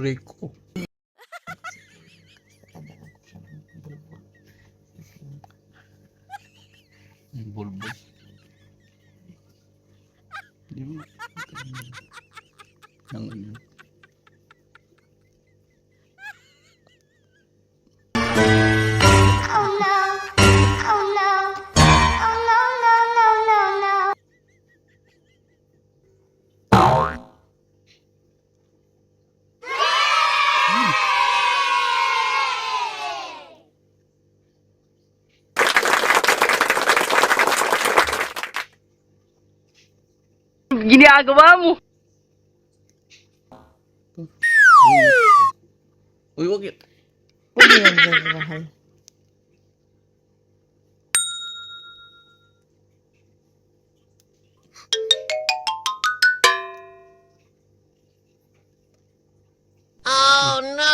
Rico. Tandaan ko siya ng bulbul. Ang bulbul. Di mo. Ang ano. Oh no. Oh no. Oh no, no, no, no, no. Ginagawa mo? Uy, wag yun. Pwede yan, very mahal. Oh no.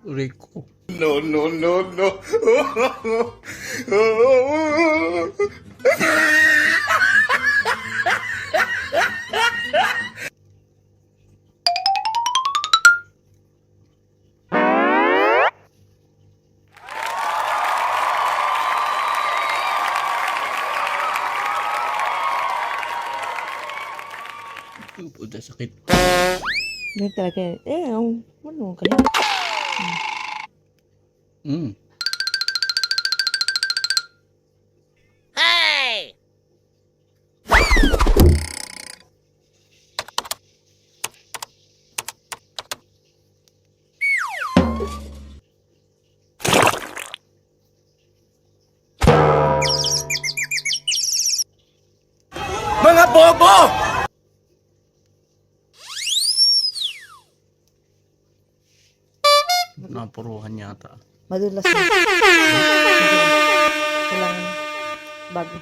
Rico. No, no, no, no. Puta, sakit. Ganyan talaga yan. Ano kaya? Hey. Mga bobo! Napuruhan yata. Madulas na. Kailangan bago.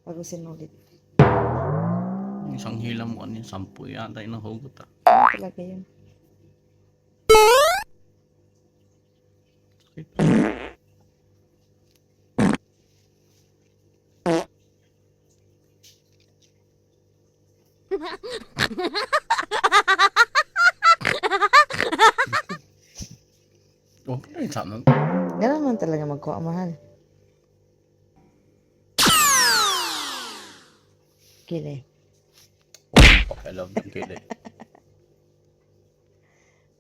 Bago sinulit. Isang hila mo kanina, 10 yata yung nahugot ah. Ano talaga yun? Sakit. Oh, pala yung sana. Ganun man talaga magkuha, mahal. Kili. Pakialam ng kilay.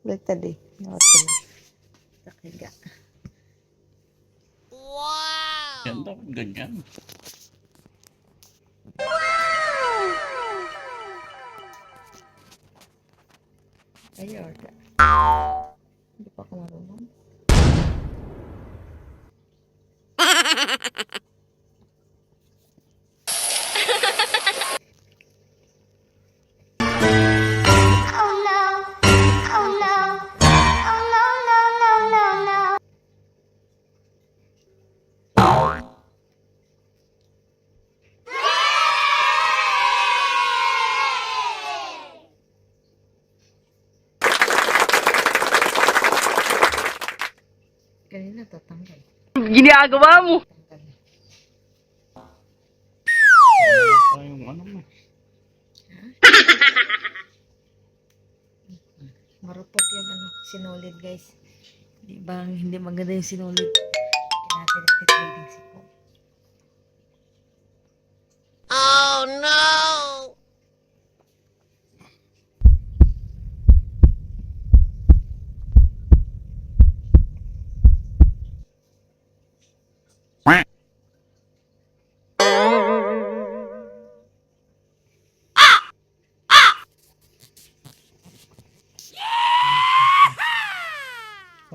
Baliktad eh. Nawat ko na. Kakiga. Wow. Yan dapat ganyan. Ayun. Hindi pa ako marunong. Oh no. Oh no. Oh no, no, no, no, no. Kanina tatanggal. Ginagawa mo? Tanggal. Wala pa yung ano mo. Marupok yung sinulid guys. Di ba hindi maganda yung sinulid? Kinapilip-pilip si po. Oh no.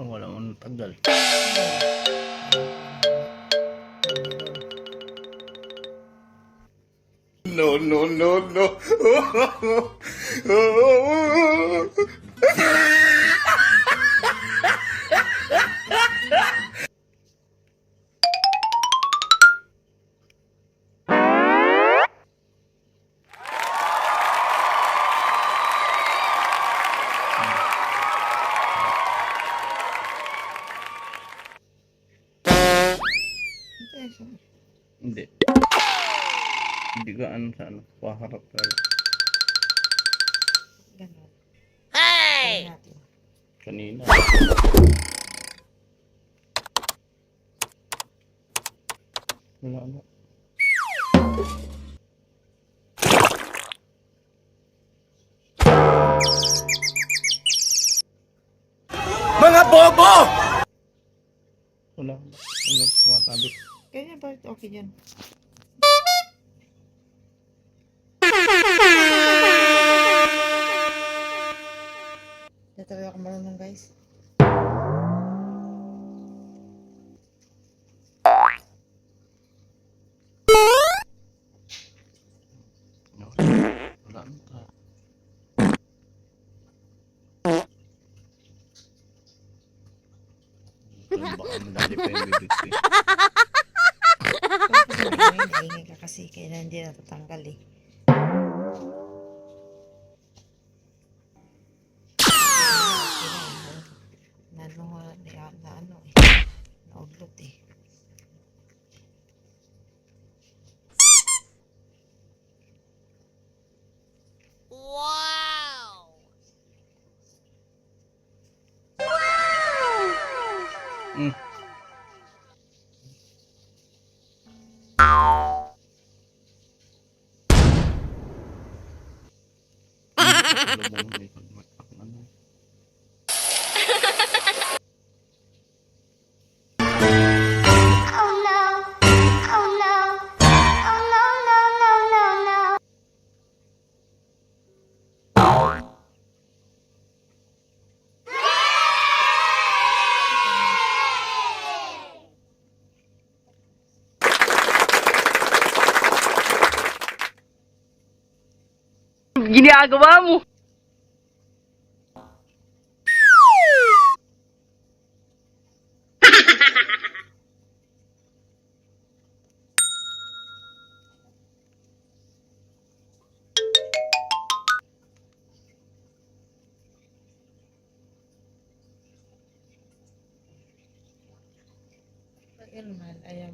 Oh, wala mo tagal. No, no, no, no. digaan sa ano, paharap tayo. Ganon. Try natin. Kanina. Wala na. Mga bobo! Wala na. Wala. Tumatabi. Ganyan ba? Okay dyan. Hindi talaga ako marunong guys. Wala na. Baka madali pa yung bibig ko eh. Pero kasi naingay ka kasi kaya hindi natatanggal eh. Na ano eh. Naudlot eh. Mm. Oh no. Oh no. Oh no, no, no, no, no. Ginagawa mo. Ayun man, ayan.